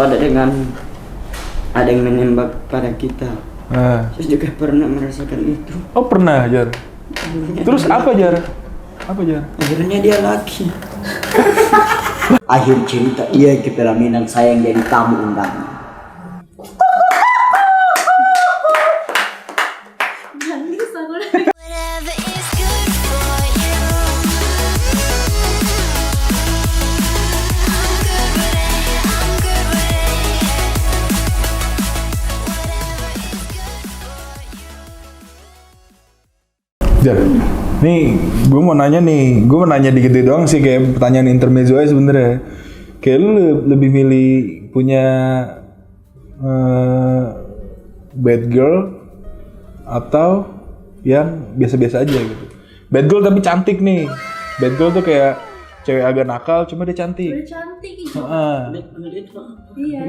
waspada dengan ada yang menembak pada kita. Saya juga pernah merasakan itu. Oh pernah, Jar? Terus apa, Jar? Apa, Jar? Akhirnya dia laki. Akhir cerita dia ke pelaminan saya yang jadi tamu undangan. Jar, nih gue mau nanya dikit doang sih, kayak pertanyaan intermezzo aja sebenernya. Kayak lu lebih milih punya bad girl atau yang biasa-biasa aja gitu. Bad girl tapi cantik nih. Bad girl tuh kayak cewek agak nakal cuma dia cantik. Udah cantik gitu. Iya,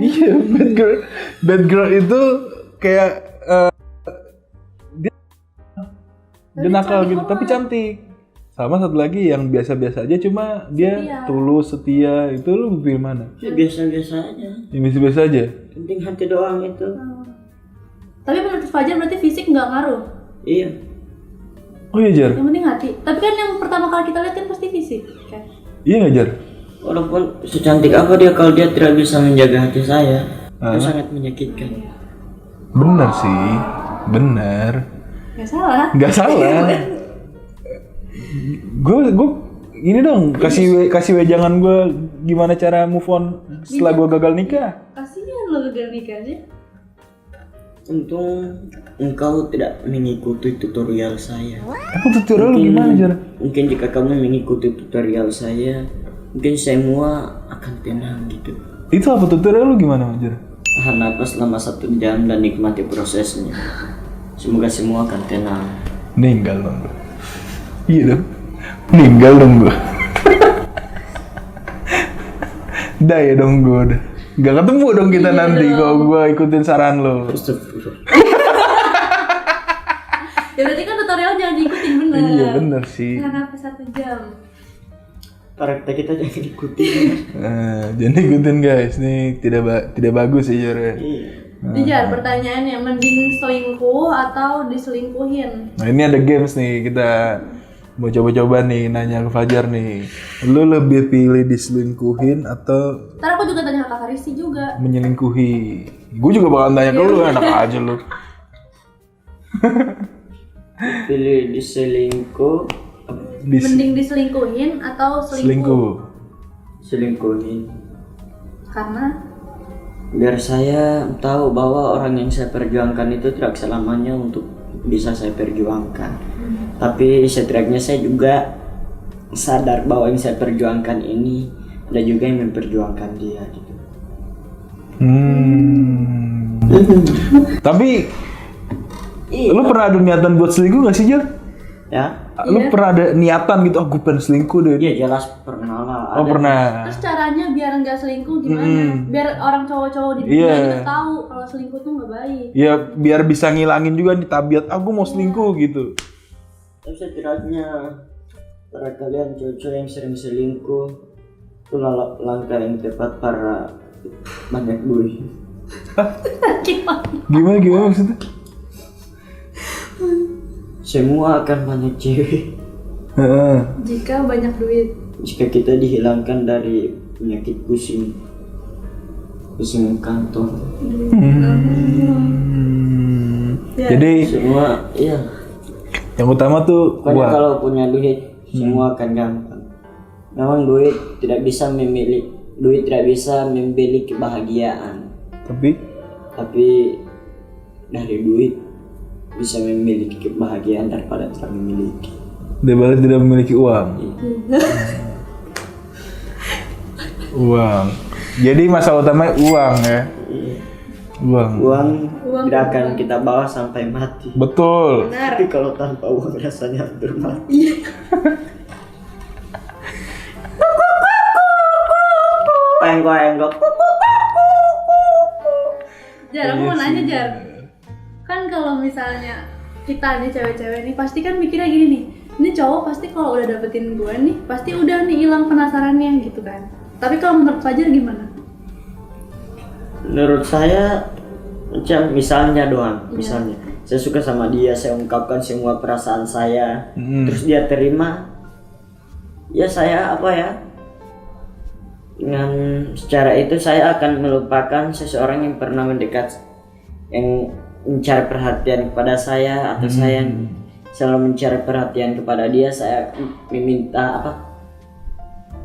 bad girl itu kayak dia nakal gitu, tapi cantik. Sama satu lagi yang biasa-biasa aja, cuma dia setia. Tulus, setia. Itu lu pilih mana? Ya biasa-biasa aja. Yang biasa-biasa aja? Penting hati doang itu. Tapi menurut Fajar berarti fisik nggak ngaruh? Iya. Oh iya, Jar? Yang penting hati. Tapi kan yang pertama kali kita lihat kan pasti fisik kan? Iya nggak, Jar? Walaupun secantik apa dia, kalau dia tidak bisa menjaga hati saya, itu sangat menyakitkan. Bener sih, bener. Gak salah. Gue ini dong, kasih wejangan gue gimana cara move on setelah gue gagal nikah. Kasihan lo gagal nikah sih. Untung engkau tidak mengikuti tutorial saya. Emang tutorial lu gimana, Jar? Mungkin jika kamu mengikuti tutorial saya, mungkin semua akan tenang gitu. Itu apa tutorial lu gimana, Jar? Tahan napas selama 1 jam dan nikmati prosesnya. Semoga semua akan tenang. Meninggal dong gue. Iya dong. Meninggal dong gue. Dah ya dong gue udah. Gak ketemu dong kita nanti kalau gue ikutin saran lo. Ya berarti kan tutorial jangan diikutin, bener. Iya bener sih. Tahan apa 1 jam. Karakter kita jangan ikutin. Jangan ikutin guys. Nih tidak bagus sih Jar. Jar, pertanyaannya mending selingkuh atau diselingkuhin? Nah ini ada games nih, kita mau coba-coba nih nanya ke Fajar nih. Lu lebih pilih diselingkuhin atau Ntar aku juga tanya ke Kak Farisi juga. menyelingkuhi? Gue juga bakal tanya ke lu, enak aja lu. Pilih diselingkuh. Mending diselingkuhin atau selingkuh? Selingkuhin. Karena? Biar saya tahu bahwa orang yang saya perjuangkan itu tidak selamanya untuk bisa saya perjuangkan. Tapi setidaknya saya juga sadar bahwa yang saya perjuangkan ini ada juga yang memperjuangkan dia gitu. Tapi lu pernah ada niatan buat selingkuh gak sih, Jar? Ya? Lu pernah ada niatan gitu, aku pengen selingkuh deh? Iya jelas pernah lah. Oh pernah. Terus caranya biar nggak selingkuh gimana? Biar orang cowok-cowok di dunia juga tahu kalau selingkuh tuh nggak baik. Ya biar bisa ngilangin juga nih tabiat aku mau selingkuh gitu. Tapi setidaknya para kalian cowok yang sering selingkuh itu langkah yang tepat para banyak duit. Gimana maksudnya? Semua akan banyak cewek jika banyak duit. jika kita dihilangkan dari penyakit pusing kantong. Jadi semua iya. Yang utama tuh Pokoknya kalau punya duit semua akan gampang. Memang duit tidak bisa membeli kebahagiaan. Tapi dari duit bisa memiliki kebahagiaan daripada tidak memiliki. Daripada tidak memiliki uang. Uang. Jadi masalah utamanya uang ya. Uang tidak akan kita bawa sampai mati. Betul. Benar. Tapi kalau tanpa uang rasanya hampir mati. Enggak. Jar, aku mau nanya Jar. Kan kalau misalnya kita nih cewek-cewek nih pasti kan mikirnya gini nih. Ini cowok pasti kalau udah dapetin gue nih pasti udah nih hilang penasarannya gitu kan. Tapi kalau menurut Fajar gimana? Menurut saya macam misalnya doang, misalnya saya suka sama dia, saya ungkapkan semua perasaan saya, terus dia terima, ya saya apa ya? Dengan secara itu saya akan melupakan seseorang yang pernah mendekat, yang mencari perhatian kepada saya atau saya yang selalu mencari perhatian kepada dia. Saya meminta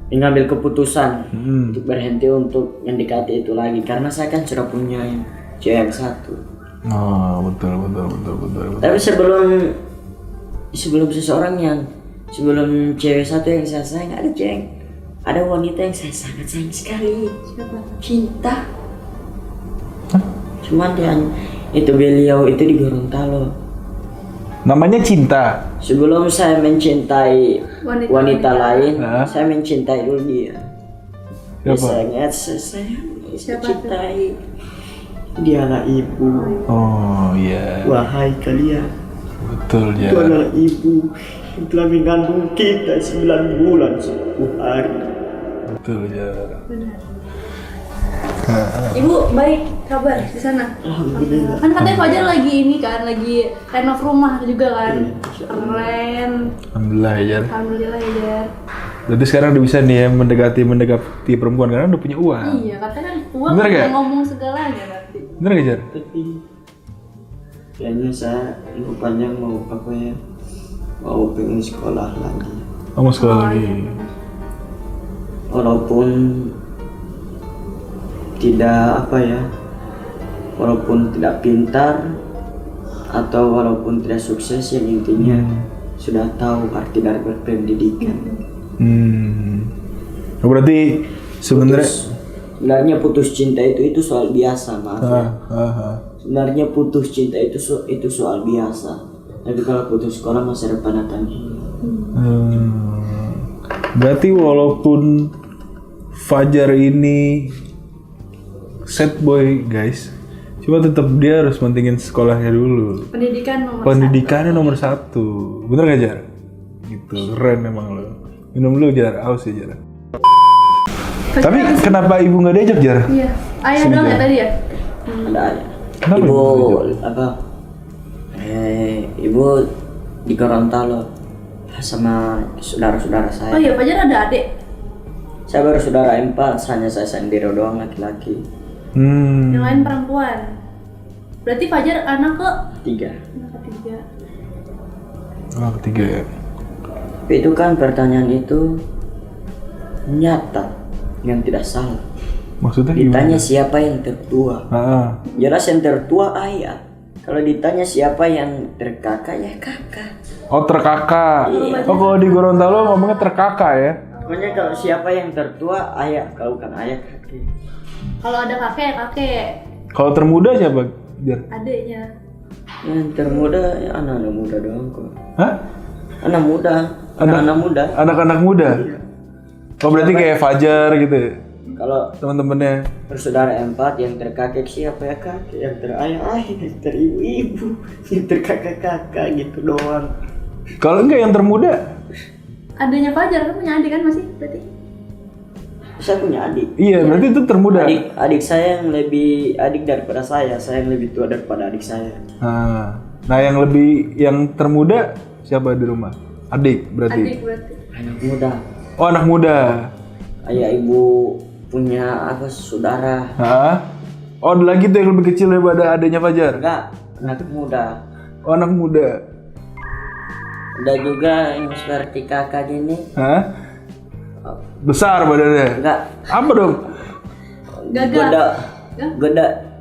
mengambil keputusan untuk berhenti untuk mendekati itu lagi, karena saya kan sudah punya cewek yang satu. Oh, betul. Tapi sebelum seseorang yang sebelum cewek satu yang saya sayang, ada wanita yang saya sangat sayang sekali. Siapa? Cinta. Cuman dia itu beliau itu di Gorontalo. Namanya Cinta. Sebelum saya mencintai wanita lain, Hah? saya mencintai dulu dia. Siapa? Saya Siapa cintai. Dialah ibu. Oh iya. Wahai kalian, Betul ya. itu adalah ibu yang telah mengandung kita 9 bulan 10 hari. Betul ya. Benar. Ibu baik kabar di sana. Alhamdulillah. Kan katanya Fajar lagi lagi renov rumah juga kan. Keren. Alhamdulillah ya. Alhamdulillah ya Jar. Berarti sekarang udah bisa nih ya mendekati perempuan karena udah punya uang. Iya katanya kan uang Bener bisa gak? ngomong segalanya nanti. Bener gak Jar? Tapi kayaknya saya rupanya mau pengen sekolah lagi. Kamu sekolah lagi. Iya. Walaupun tidak pintar atau walaupun tidak sukses, yang intinya sudah tahu arti dari berpendidikan. Oh, berarti Sebenarnya putus cinta itu soal biasa, maaf ya. Sebenarnya putus cinta itu soal biasa. Tapi kalau putus sekolah masa depan akan hilang. Berarti walaupun Fajar ini sad boy guys, cuma tetap dia harus pentingin sekolahnya dulu. Pendidikannya nomor satu. Bener gak Jar? Gitu, keren emang lo. Minum dulu Jar, aus ya Jar. Tapi kenapa ibu nggak diajak Jar? Iya. Ayah Sini, dong ya Jar. tadi ya? Ada ayah. Kenapa Ibu diajak? ibu di Gorontalo sama saudara-saudara saya. Oh iya, Fajar ada adik. Saya baru saudara 4, hanya saya sendiri doang laki-laki. Yang lain perempuan. Berarti Fajar anak Tiga. ketiga. Oh, ketiga ya. Tapi itu kan pertanyaan itu nyata, yang tidak salah. Maksudnya Ditanya gimana? siapa yang tertua, jelas yang tertua ayah. Kalau ditanya siapa yang terkakak, ya kakak. Oh, terkakak. Iya. Oh, kalau di Gorontalo ngomongnya terkakak ya. Pokoknya kalau siapa yang tertua, ayah. Kalau kan ayah, kakek. Kalau ada kakek. Kalau termuda siapa Jar? Adiknya. Yang termuda ya anak-anak muda doang kok. Hah? Anak muda. Anak-anak muda. Anak-anak muda? Oh, berarti kayak Fajar gitu ya? Kalau Teman-temannya. bersaudara 4, yang terkakek siapa ya kakek, yang terayah ayah, yang teribu-ibu, yang terkakak-kakak gitu doang. Kalau enggak yang termuda? Adiknya Fajar kan punya adik kan masih berarti? Saya punya adik. Iya, berarti itu termuda. Adik saya yang lebih adik daripada saya yang lebih tua daripada adik saya. Nah, yang termuda siapa di rumah? Adik berarti. Adik berarti. Anak muda. Oh, anak muda. Ayah ibu punya saudara. Oh, ada lagi tuh yang lebih kecil daripada adanya Fajar. Enggak, anak muda. Oh, anak muda. Ada juga yang seperti kakak gini. Besar badannya. Enggak. Apa dong? Gagak.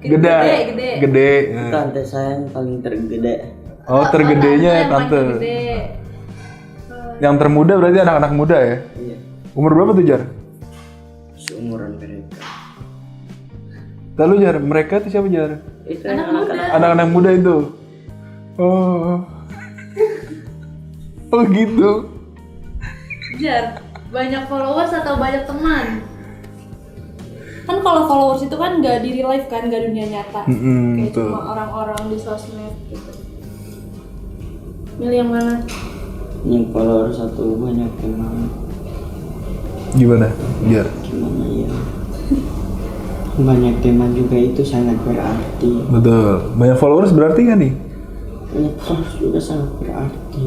Gede. Tante saya yang paling tergede. Oh, tergedenya yang paling tante. gede. Yang termuda berarti anak-anak muda ya? Iya. Umur berapa tuh Jar? Seumuran mereka. Lalu Jar, mereka tuh siapa Jar? Itu Anak yang muda. Anak-anak muda itu. Oh. Oh gitu. Jar, banyak followers atau banyak teman? Kan kalau followers itu kan nggak di real life kan, nggak dunia nyata. Kayak betul. cuma orang-orang di sosmed gitu. Milih yang mana? Yang follower satu banyak teman. Gimana? Jar. Gimana ya? Banyak teman juga itu sangat berarti. Betul. Banyak followers berarti nggak nih? Banyak followers juga sangat berarti.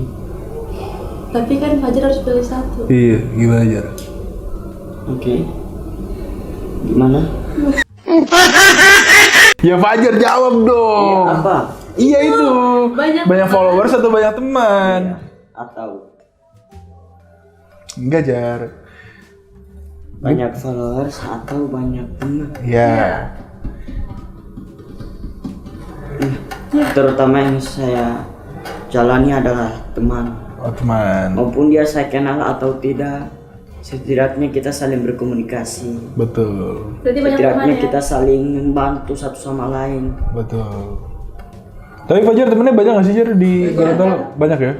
Tapi kan Fajar harus pilih satu. Iya, gimana Jar? Oke. Gimana? Ya Fajar jawab dong. Apa? Iya itu. Banyak Followers atau banyak teman? Ya, atau Enggak Jar. banyak followers atau banyak teman. Ya. Terutama yang saya jalani adalah teman. Oh teman. Maupun dia saya kenal atau tidak, setidaknya kita saling berkomunikasi. Betul. Berarti banyak teman Setidaknya ya. kita saling membantu satu sama lain. Betul. Tapi Fajar temennya banyak nggak sih Jar di Gorontalo? Banyak ya?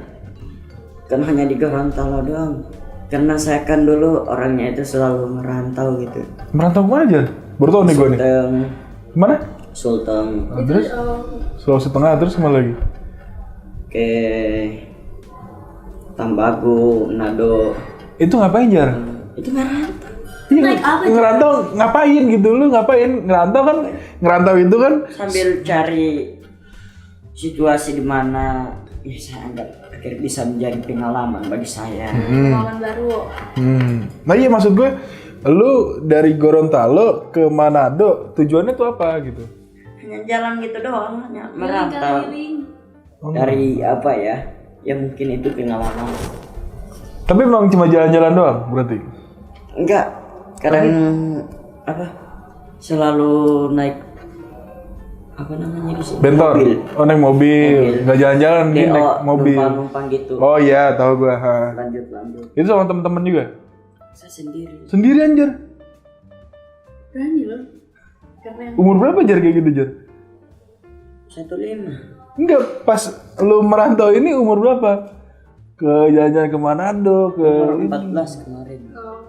Kan hanya di Gorontalo doang. Karena saya kan dulu orangnya itu selalu merantau gitu. Merantau kemana Jar? Baru tau nih gue nih. Sulteng, Kemana? Sulteng Terus? Sulawesi Tengah terus kemana lagi? ke Tambagu, Manado. Itu ngapain Jar? Itu merantau. Iya, Naik apa, Jar? ngerantau ngapain gitu lu ngapain? Ngerantau kan ngerantau itu kan Sambil cari situasi di mana ya saya anggap akhirnya bisa menjadi pengalaman bagi saya. Pengalaman baru. Nah iya maksud gue lu dari Gorontalo ke Manado tujuannya tuh apa gitu? Hanya jalan gitu doang, hanya merantau. Keliling. Dari apa ya? Ya mungkin itu pengalaman. Tapi memang cuma jalan-jalan doang berarti? Enggak, kadang apa? Selalu naik apa namanya di sini? Bentor? Mobil. Oh naik mobil, nggak jalan-jalan nih DO, naik mobil. numpang gitu. Oh iya tahu gua. Ha. Lanjut. Itu sama temen-temen juga? Saya sendiri. Sendiri anjir? Berani loh. Karena yang Umur berapa Jar kayak gitu Jar? 15. Enggak, pas lu merantau ini umur berapa? Ke jalan-jalan ke Manado, ke Umur 14 kemarin.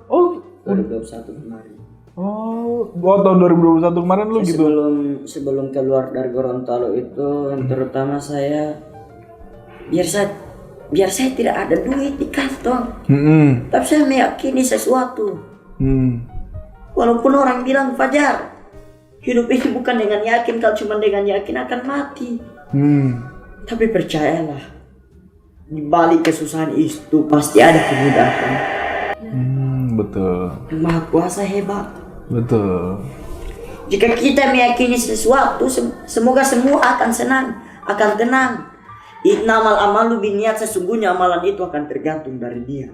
Oh, 2021 kemarin. tahun 2021 kemarin lu gitu. Sebelum keluar dari Gorontalo itu yang terutama saya biar saya tidak ada duit di kantong. Tapi saya meyakini sesuatu. Walaupun orang bilang Fajar, hidup ini bukan dengan yakin, kalau cuma dengan yakin akan mati. Tapi percayalah, di balik kesusahan itu pasti ada kemudahan. Betul. Yang Maha Kuasa hebat. Betul. Jika kita meyakini sesuatu, semoga semua akan senang, akan tenang. Innamal amalu binniat, sesungguhnya amalan itu akan tergantung dari dia.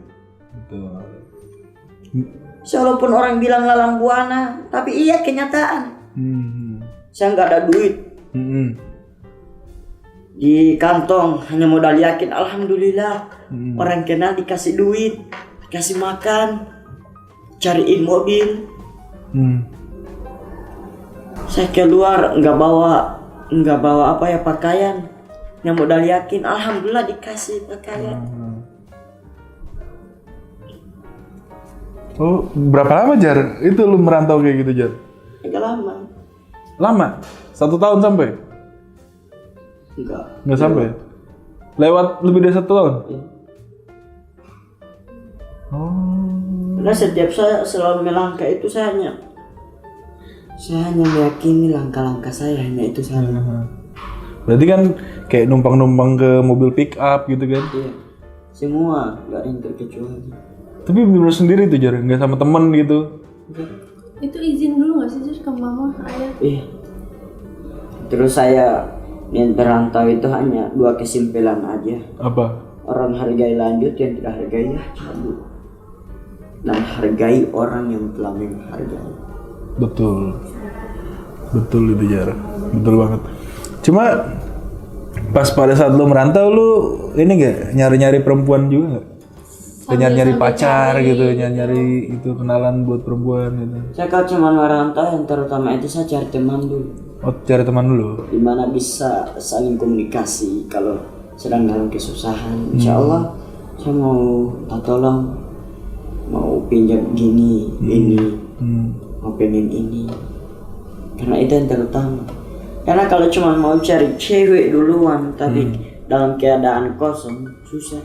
Betul. Walaupun orang bilang lalang buana, tapi iya kenyataan. Saya nggak ada duit di kantong, hanya modal yakin. Alhamdulillah, orang kenal dikasih duit, dikasih makan, cariin mobil. Saya keluar nggak bawa apa ya, pakaian, yang modal yakin. Alhamdulillah dikasih pakaian. Oh, berapa lama Jar? Itu lu merantau kayak gitu Jar? Agak lama. Lama? 1 tahun sampai? Nggak sampai? Lewat lebih dari 1 tahun? Iya. Oh. Karena setiap saya selalu melangkah itu saya hanya meyakini langkah-langkah saya hanya itu saja. Berarti kan kayak numpang-numpang ke mobil pick up gitu kan? Iya. Semua nggak ada yang terkecuali. Tapi bener sendiri tuh Jar, nggak sama temen gitu? itu izin dulu nggak sih Jus ke mama ayah? Iya. Terus saya yang terantau itu hanya 2 kesimpulan aja. Apa? Orang hargai lanjut, yang tidak hargai ya cabut. Dan hargai orang yang telah menghargai. Betul. Betul itu Jar. Betul banget. Cuma pas pada saat lu merantau lu ini gak nyari-nyari perempuan juga gak? Nyari-nyari pacar gitu, nyari-nyari itu kenalan buat perempuan gitu. Saya kalau cuma merantau yang terutama itu saya cari teman dulu. Oh cari teman dulu? Dimana bisa saling komunikasi kalau sedang dalam kesusahan. Insya Allah saya mau tolong, mau pinjam gini, ini, mau pengen ini. Karena itu yang terutama. Karena kalau cuma mau cari cewek duluan tapi dalam keadaan kosong, susah.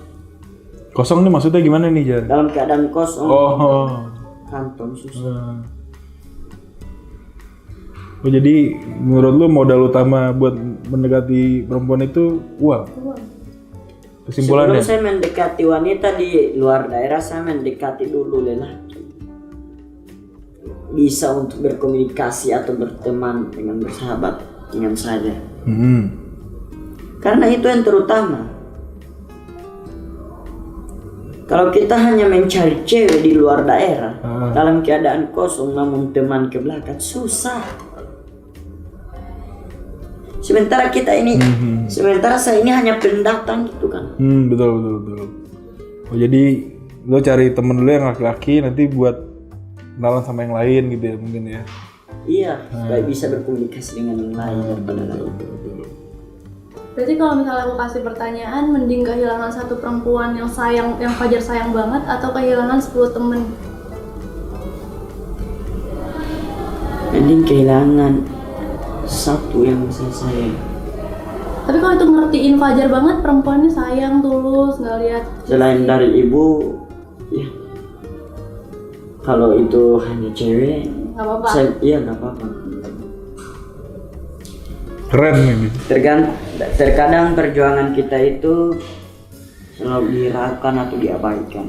Kosong nih maksudnya gimana nih Jar? Dalam keadaan kosong, Oh. kantong susah. Oh jadi menurut lu modal utama buat mendekati perempuan itu uang? Kesimpulannya? Sebelum saya mendekati wanita di luar daerah, saya mendekati dulu lelaki. Bisa untuk berkomunikasi atau berteman dengan bersahabat dengan saya. Karena itu yang terutama. Kalau kita hanya mencari cewek di luar daerah dalam keadaan kosong namun teman ke belakang, susah. Sementara saya ini hanya pendatang gitu kan. Betul. Oh jadi lo cari temen dulu yang laki-laki, nanti buat kenalan sama yang lain gitu ya mungkin ya. Iya, supaya bisa berkomunikasi dengan yang lain daripada lain. Berarti kalau misalnya aku kasih pertanyaan, mending kehilangan satu perempuan yang Fajar sayang banget atau kehilangan 10 temen? Mending kehilangan satu yang saya sayang. Tapi kalau itu ngertiin Fajar banget, perempuannya sayang, tulus, nggak lihat. Selain dari ibu, ya. Kalau itu hanya cewek, nggak apa-apa. Iya nggak apa-apa. Keren ini. Terkadang perjuangan kita itu selalu dihiraukan atau diabaikan.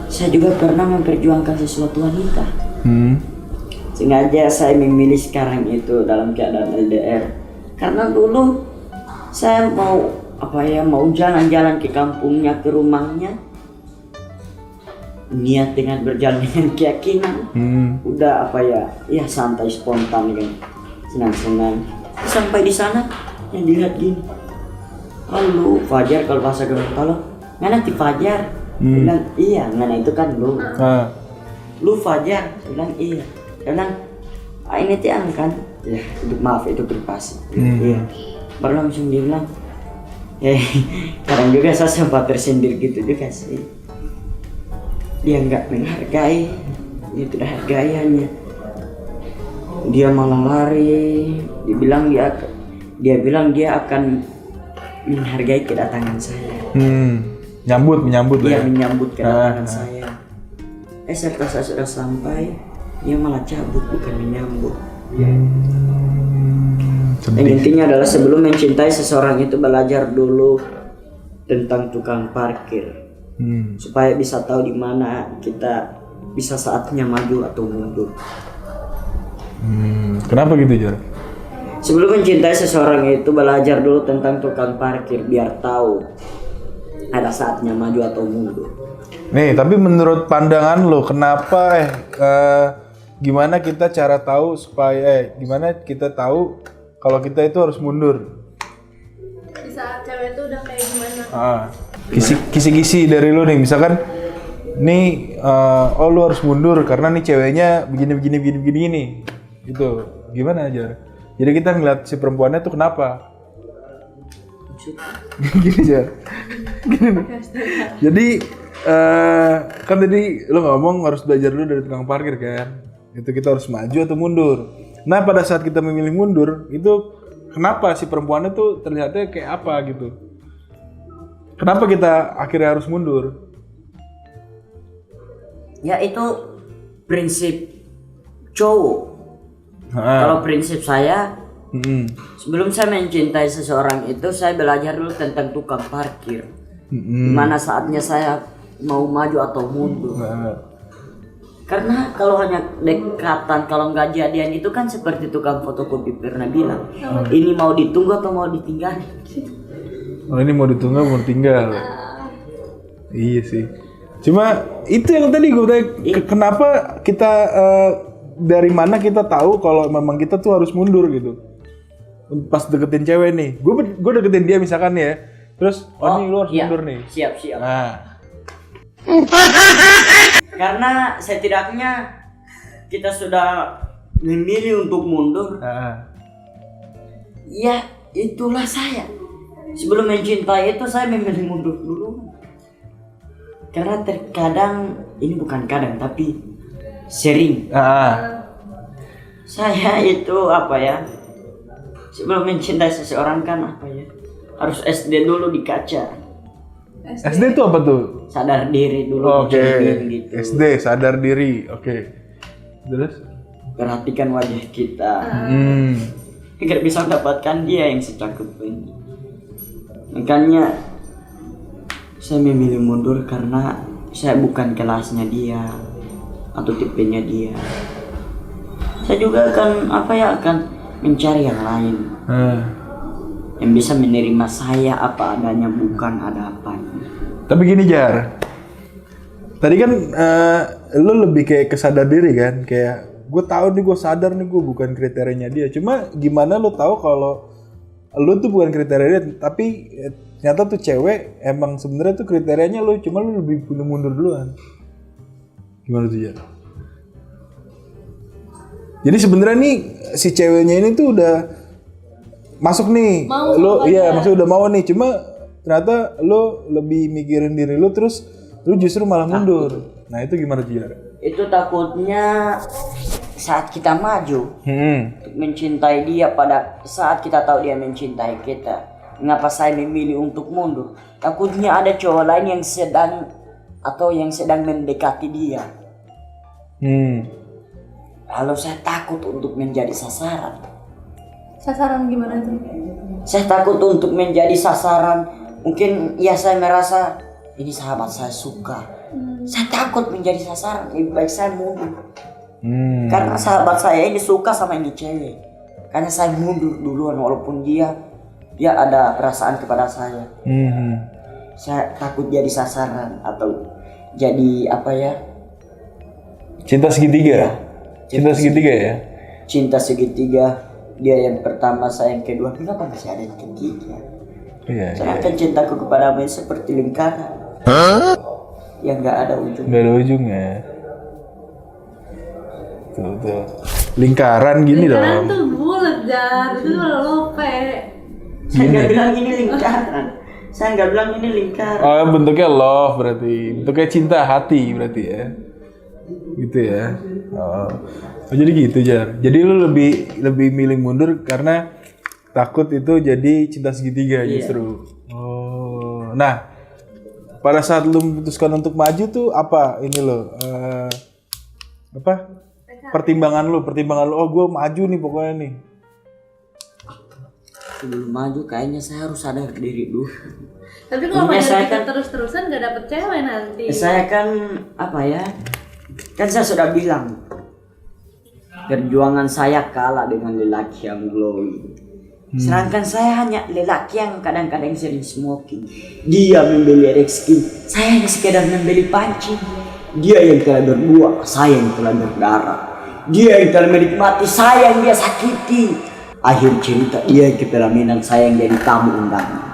Saya juga pernah memperjuangkan sesuatu wanita. Sengaja saya memilih sekarang itu dalam keadaan LDR karena dulu saya mau jalan-jalan ke kampungnya, ke rumahnya, niat dengan berjalan dengan keyakinan, udah santai spontan kan, senang-senang. Sampai di sana yang dilihat gini, halo Fajar, kalau bahasa Gorontalo ngana ti Fajar, bilang iya, ngana itu kan lu Fajar, bilang iya. Bilang, ini tiang kan? Ya, maaf itu privasi. Iya. Baru langsung dia bilang, kadang juga saya sempat tersindir gitu juga sih. Dia nggak menghargai, dia tidak hargainya. Dia malah lari. Dia bilang dia akan menghargai kedatangan saya. Menyambut lah. Dia menyambut kedatangan saya. Setelah saya sudah sampai, dia malah cabut bukan menyambut. Intinya adalah sebelum mencintai seseorang itu belajar dulu tentang tukang parkir, supaya bisa tahu di mana kita bisa saatnya maju atau mundur. Kenapa gitu Jar? Sebelum mencintai seseorang itu belajar dulu tentang tukang parkir biar tahu ada saatnya maju atau mundur. Nih, tapi menurut pandangan lo, kenapa gimana kita cara tahu gimana kita tahu kalau kita itu harus mundur? Di saat cewek itu udah kayak gimana? Kisi-kisi dari lo nih, misalkan nih, lo harus mundur karena nih ceweknya begini, gitu. Gimana aja? Jadi kita ngeliat si perempuannya tuh kenapa? Gini aja. Jadi kan tadi lo ngomong harus belajar dulu dari tukang parkir kan? Itu kita harus maju atau mundur. Nah pada saat kita memilih mundur itu kenapa si perempuannya tuh terlihatnya kayak apa gitu? Kenapa kita akhirnya harus mundur? Ya itu prinsip cowok. Kalau prinsip saya, sebelum saya mencintai seseorang itu saya belajar dulu tentang tukang parkir. Dimana saatnya saya mau maju atau mundur. Karena kalau hanya dekatan, kalau nggak jadian itu kan seperti tukang fotokopi pernah bilang, ini mau ditunggu atau mau ditinggal? Oh ini mau ditunggu mau ditinggal. Iya sih. Cuma itu yang tadi gue tanya, kenapa kita dari mana kita tahu kalau memang kita tuh harus mundur gitu? Pas deketin cewek nih, gue deketin dia misalkan ya, terus nih lu harus mundur nih. Siap. Nah. Karena setidaknya kita sudah memilih untuk mundur. Ya itulah saya. Sebelum mencintai itu saya memilih mundur dulu. Karena terkadang, ini bukan kadang tapi sering. Saya itu sebelum mencintai seseorang kan harus SD dulu di kaca. SD itu apa tuh? Sadar diri dulu. Oke. Gitu. SD sadar diri. Oke. Terus? perhatikan wajah kita. Agar bisa mendapatkan dia yang secakep ini. Makanya saya memilih mundur karena saya bukan kelasnya dia atau tipenya dia. Saya juga akan mencari yang lain yang bisa menerima saya apa adanya, bukan ada apanya. Tapi gini Jar, tadi kan lu lebih kayak kesadar diri kan, kayak gue tahu nih, gue sadar nih gue bukan kriterianya dia. Cuma gimana lu tahu kalau lu tuh bukan kriteria dia, tapi ternyata tuh cewek emang sebenarnya tuh kriterianya lu, cuma lu lebih mundur duluan. Gimana tuh Jar? Jadi sebenarnya nih si ceweknya ini tuh udah masuk nih, lu iya maksudnya udah mau nih, cuma ternyata lu lebih mikirin diri lu, terus lu justru malah mundur. Nah itu gimana tuh Jar? Itu takutnya saat kita maju untuk mencintai dia, pada saat kita tahu dia mencintai kita, mengapa saya memilih untuk mundur? Takutnya ada cowok lain yang sedang mendekati dia. Lalu saya takut untuk menjadi sasaran. Sasaran gimana tuh? Saya takut untuk menjadi sasaran. Mungkin ya saya merasa ini sahabat saya suka. Saya takut menjadi sasaran. Lebih baik saya mundur. Karena sahabat saya ini suka sama ini cewek. Karena saya mundur duluan walaupun dia ada perasaan kepada saya. Saya takut jadi sasaran atau jadi cinta segitiga. Cinta segitiga ya? Cinta segitiga, dia yang pertama, saya yang kedua. Kenapa masih ada yang ketiga? Sedangkan cintaku kepadamu seperti lingkaran yang nggak ada ujungnya. Nggak ada ujungnya. Tuh. Lingkaran gini dong. Lingkaran tuh bulat Jar, itu kalau lope. Saya nggak bilang ini lingkaran. Saya nggak bilang ini lingkaran. Oh bentuknya love berarti, bentuknya cinta hati berarti ya. Gitu ya. Oh jadi gitu Jar. Jadi lu lebih milih mundur karena takut itu jadi cinta segitiga justru. Oh. Nah, pada saat lu memutuskan untuk maju tuh apa ini lo? Pertimbangan lu, oh gue maju nih pokoknya nih. Sebelum maju kayaknya saya harus sadar diri dulu. Tapi kalau kita terus-terusan gak dapet cewek nanti. Saya kan kan saya sudah bilang perjuangan saya kalah dengan lelaki yang glowing. Sedangkan saya hanya lelaki yang kadang-kadang sering smoking. Dia membeli Rexkin, saya hanya sekedar membeli pancing. Dia yang telah berbuah, saya yang telah berdarah. Dia yang telah menikmati, saya yang dia sakiti. Akhir cerita dia yang kepelaminan, saya yang jadi tamu undangan.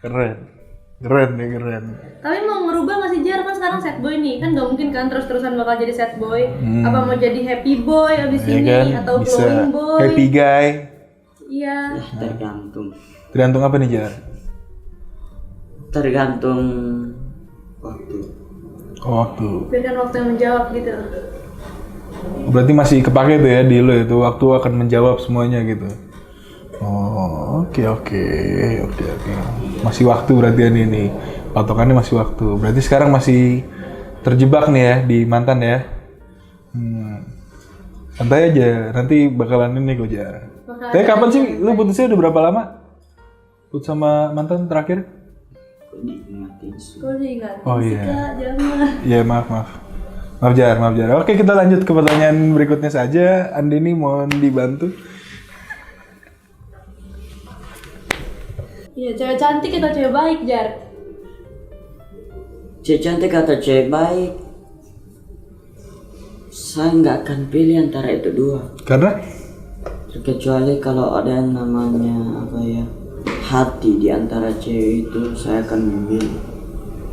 Keren. Tapi mau ngerubah nggak sih Jar? Kan sekarang sad boy nih, kan nggak mungkin kan terus-terusan bakal jadi sad boy. Apa mau jadi happy boy abis ini kan? atau Bisa glowing boy? Happy guy. Iya. Tergantung apa nih Jar? Tergantung waktu. Waktu. Biarkan waktu yang menjawab gitu. Berarti masih kepake tuh ya di lo itu, waktu akan menjawab semuanya gitu. Oh, oke. Masih waktu berarti ini. Patokannya masih waktu. Berarti sekarang masih terjebak nih ya di mantan ya. Santai aja, nanti bakalan ini kok Jar. Tapi kapan sih lu putusnya udah berapa lama? Putus sama mantan terakhir? Kok diingat? Oh iya. Jangan. Iya maaf. Maaf Jar. Oke kita lanjut ke pertanyaan berikutnya saja. Andini mohon dibantu. Iya, cewek cantik atau cewek baik, Jar? Cewek cantik atau cewek baik? Saya nggak akan pilih antara itu dua. Karena? Kecuali kalau ada yang namanya hati di antara cewek itu, saya akan memilih.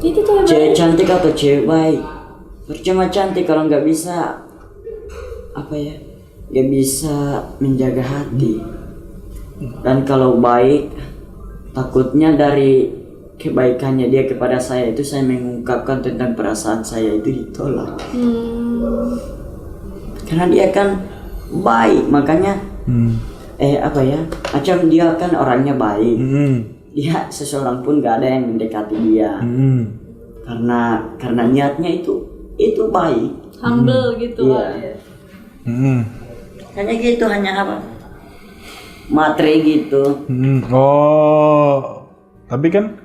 Itu cewek cantik atau cewek baik? Percuma cantik kalau nggak bisa nggak bisa menjaga hati. Dan kalau baik, takutnya dari kebaikannya dia kepada saya itu saya mengungkapkan tentang perasaan saya itu ditolak. Karena dia kan baik, makanya macam dia kan orangnya baik. dia seseorang pun gak ada yang mendekati dia. Karena niatnya itu baik. Humble gitu Iya. lah ya. Hanya gitu, hanya apa? Matre gitu. Oh, tapi kan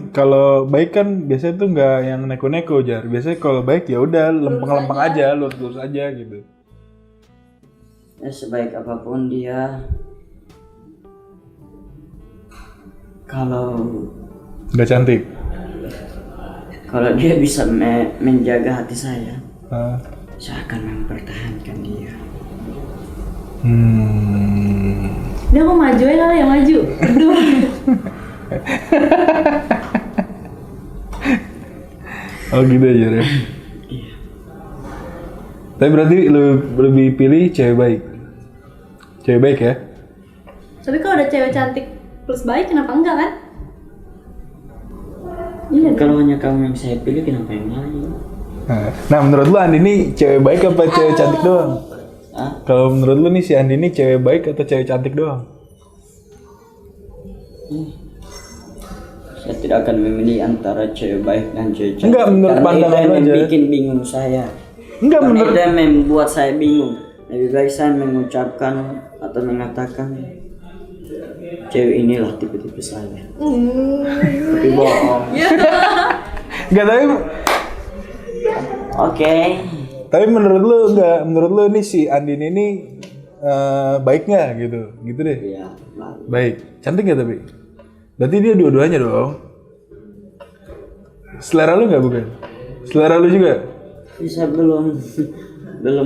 kalau baik kan biasanya tuh nggak yang neko-neko Jar. Biasanya kalau baik ya udah lempeng-lempeng aja, lurus aja gitu. Ya sebaik apapun dia, kalau Nggak cantik. dia bisa menjaga hati saya Ah. akan mempertahankan dia. Dia aku maju ya kali ya, maju. Berdua. Oh gitu aja ya. Tapi berarti lu lebih pilih cewek baik. Cewek baik ya? Tapi kalau ada cewek cantik plus baik kenapa enggak kan? Iya. Kalau hanya kamu yang saya pilih, kenapa yang lain? Nah, menurut lu Andi ini cewek baik apa cewek cantik doang? Hah? Kalau menurut lu nih si Andi ini cewek baik atau cewek cantik doang? Saya tidak akan memilih antara cewek baik dan cewek cantik. Enggak, menurut Karena pandangan itu yang lu aja. bikin bingung saya. Enggak, Karena menurut itu yang membuat saya bingung. Lebih baik saya mengucapkan atau mengatakan cewek inilah tipe-tipe saya. Tapi bohong. enggak, Oke. tapi menurut lu enggak, menurut lu nih si Andin ini baik nggak gitu? Gitu deh. Iya, baik. Baik. Cantik nggak tapi? Berarti dia dua-duanya dong. Selera lu nggak bukan? Selera lu juga? Bisa belum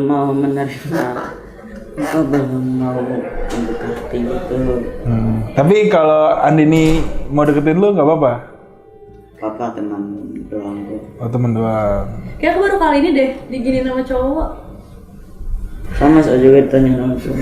mau menerima atau belum mau mendekati gitu. Tapi kalau Andini mau deketin lu nggak apa-apa? Papa teman doang kok. Oh temen doang. Kayak aku baru kali ini deh diginiin sama cowok. Sama saya juga ditanya langsung.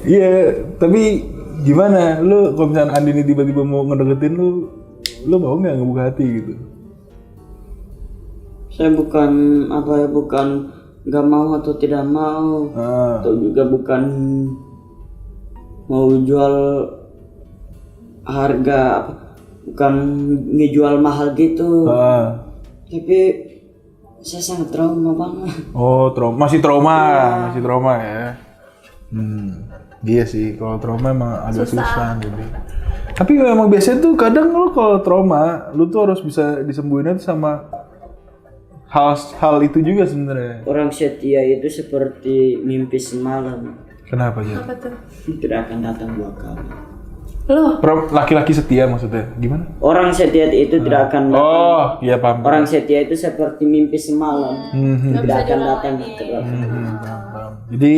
Iya, tapi gimana? Lu kalau misalnya Andini tiba-tiba mau ngedeketin lu mau nggak ngebuka hati gitu? Saya bukan nggak mau atau tidak mau, atau juga bukan mau jual harga, bukan ngejual mahal gitu. Tapi saya sangat trauma banget. Oh, masih trauma ya. Iya sih, kalau trauma emang agak susah gitu. Tapi emang biasanya tuh kadang lu kalau trauma, lu tuh harus bisa disembuhin itu sama hal itu juga sebenarnya. Orang setia itu seperti mimpi semalam, Kenapa aja? Apa tuh? tidak akan datang dua kali. Loh, Laki-laki setia maksudnya gimana? Orang setia itu tidak akan datang. Oh, iya paham. Orang setia itu seperti mimpi semalam, nggak tidak bisa akan diulang datang lagi. kedua kali. Paham. Jadi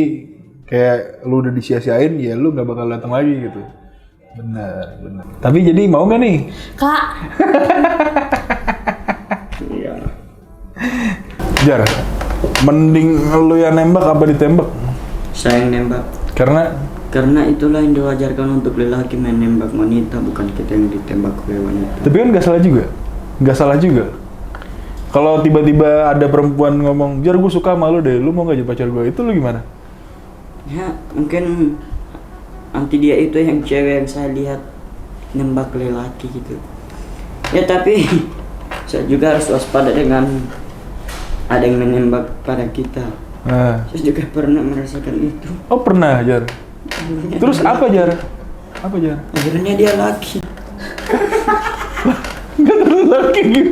kayak lu udah disia-siain ya lu nggak bakal datang lagi gitu. Benar. Tapi jadi mau nggak nih? Kak, Iya. Jar, mending lu yang nembak apa ditembak? Saya yang nembak. Karena itulah yang diwajarkan untuk lelaki menembak wanita, bukan kita yang ditembak oleh wanita. Tapi kan nggak salah juga. Kalau tiba-tiba ada perempuan ngomong, Jar gue suka sama lu deh, lu mau nggak jadi pacar gue? Itu lu gimana? Ya mungkin nanti dia itu yang cewek yang saya lihat nembak lelaki gitu. Ya tapi saya juga harus waspada dengan ada yang menembak pada kita. Saya juga pernah merasakan itu. Oh pernah Jar. Terus apa Jar? Akhirnya dia laki. Nggak terus laki gitu.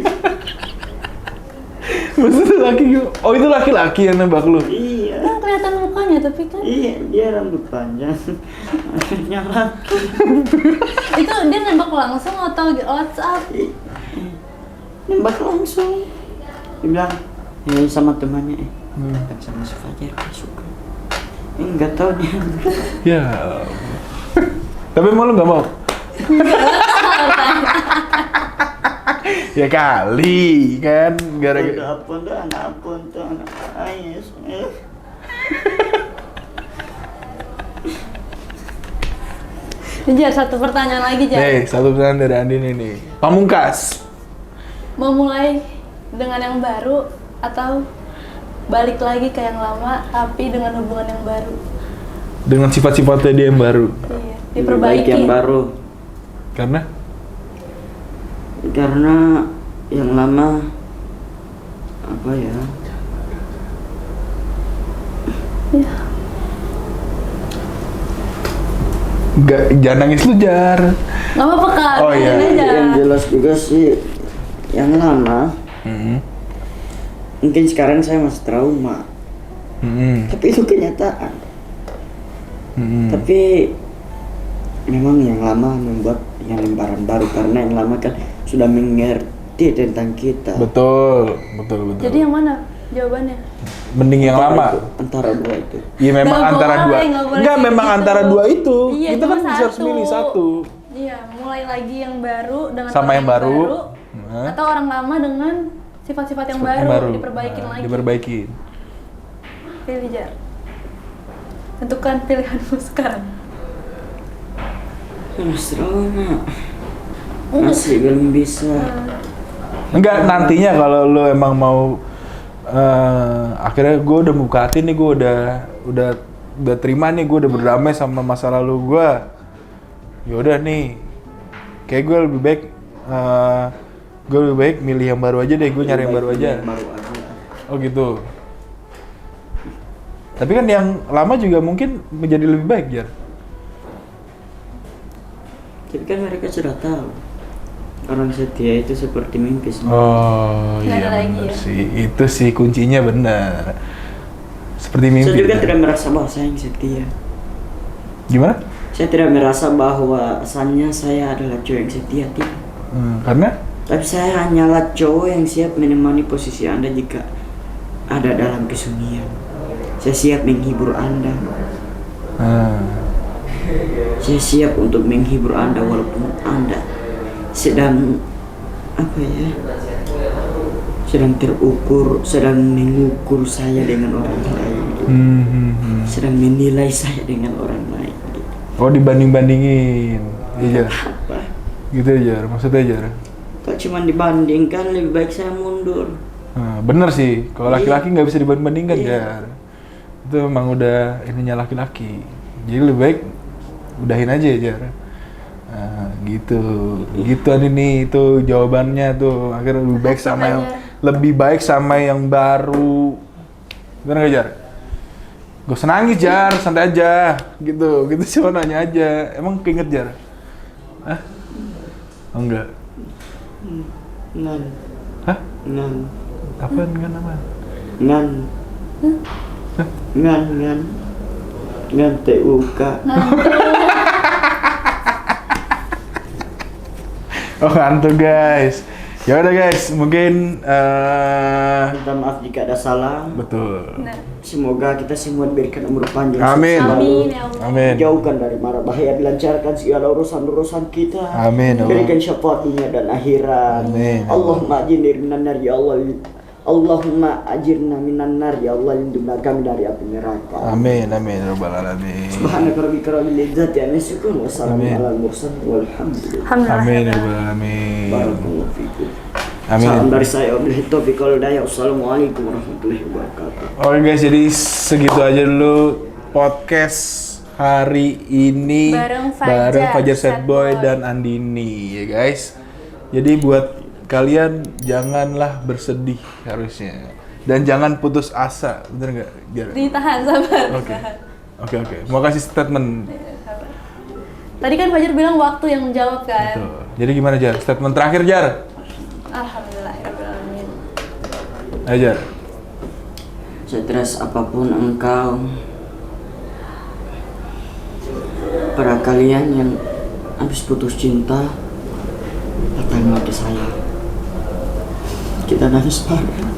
Maksudnya laki gitu? Oh itu laki-laki yang nembak lu? Iya. kan kelihatan mukanya tapi kan Iya, dia rambut panjang. Akhirnya laki. itu dia nembak langsung atau WhatsApp? Nembak langsung. Dia bilang, sama temannya, kan sama si Fajar, dia suka. Nggak tahu dia. Ya. Tapi emang lu nggak mau? Ya kali kan gara-gara. Udah apun tuh anak ayes. Jar, satu pertanyaan lagi Jar. Nih, satu pertanyaan dari Andin ini. Pamungkas. Mau mulai dengan yang baru atau balik lagi ke yang lama tapi dengan hubungan yang baru? Dengan sifat-sifatnya dia yang baru. Iya, Lebih baik yang diperbaiki. baru. Karena yang lama apa ya? Iya. Jangan nangis lu, Jar. Gak apa-apa Kak, Oh, iya. bilangin aja. Yang jelas juga sih yang lama. Mungkin sekarang saya masih trauma, tapi itu kenyataan. Tapi memang yang lama membuat yang lembaran baru karena yang lama kan sudah mengerti tentang kita. Betul. Jadi yang mana jawabannya? Mending yang lama. Antara dua itu. Iya memang Nggak antara boleh, dua. nggak boleh Enggak kayak memang gitu. antara dua itu. Iya, Kita kan cuma bisa harus milih satu. Iya, mulai lagi yang baru dengan Sama orang yang baru. atau orang lama dengan sifat-sifat yang Sifat baru, diperbaikin lagi. Diperbaikin. Pilih Jar. Tentukan pilihanmu sekarang. Mas trauma. Masih belum bisa. Enggak, nantinya kalau lu emang mau akhirnya gue udah buka hati nih, gue udah terima nih, gue udah berdamai sama masa lalu gue. Ya udah nih, kayak gue lebih baik milih yang baru aja deh, gue nyari yang baru aja. Baru aja. Oh gitu. Tapi kan yang lama juga mungkin menjadi lebih baik, Jar. Tapi kan mereka sudah tahu orang setia itu seperti mimpi semua. Oh Nggak ada iya lagi benar ya? sih, itu sih kuncinya benar. Seperti mimpi. Saya juga kan? tidak merasa bahwa saya yang setia. Gimana? Saya tidak merasa bahwasannya saya adalah cowok yang setia, tidak. Karena? Tapi saya hanyalah cowok yang siap menemani posisi Anda jika ada dalam kesunyian. Saya siap menghibur Anda. Saya siap untuk menghibur Anda walaupun Anda sedang sedang terukur, sedang mengukur saya dengan orang lain, sedang menilai saya dengan orang lain. Gitu. Oh dibanding-bandingin, iya Jar. Apa? Gitu ya Jar, maksudnya Jar. Kalau cuma dibandingkan lebih baik saya mundur. Bener sih, kalau laki-laki nggak bisa dibanding-bandingkan Iya. Jar. Itu emang udah ininya laki-laki. Jadi lebih baik udahin aja ya Jar. Gitu ini itu jawabannya tuh. Akhirnya lebih baik sama yang baru. Bener nggak Jar? Gak usah nangis Jar, santai aja. Gitu cuma nanya aja. Emang keinget Jar? Oh enggak. Ngan. Hah? Ngan. Apaan ngan apa? Ngan. Ngan TUK. Oh ngantuk guys. Ya udah guys, mungkin Minta maaf jika ada salah. betul. Nah, Semoga kita semua diberikan umur panjang. Amin. sukses selalu. amin ya Allah. Amin. Jauhkan dari mara bahaya, dilancarkan segala urusan-urusan kita. Amin, ya Allah. Berikan syafaat dunia dan akhirat. Amin, ya Allah. Allahumma ajirna minan nar ya Allah. Allahumma ajirna minan nar ya Allah, lindungilah kami dari api neraka. Amin rabbal alamin. Subhanaka rabbika rabbil izzati amma yasifun wa salamun Amin. alal mursalin walhamdulillah. Alhamdulillah. Amin rabbal alamin. Barakallahu fikum. Amin. Salam dari saya, wabillahi taufiq wal hidayah. Wassalamualaikum warahmatullahi wabarakatuh. Oke guys, jadi segitu aja dulu podcast hari ini Bareng Fajar, Sad Boy dan Andini ya guys. Jadi buat kalian janganlah bersedih harusnya dan jangan putus asa, bener nggak? Ditahan, sabar. Oke. ditahan. Oke. Mau kasih statement. Sabar. Tadi kan Fajar bilang waktu yang menjawab kan. Tuh. Jadi gimana Jar? Statement terakhir Jar. Alhamdulillah rabbil alamin. Ayo Jar. Stres apapun engkau, para kalian yang habis putus cinta, datang ke saya. Kita nangis bareng.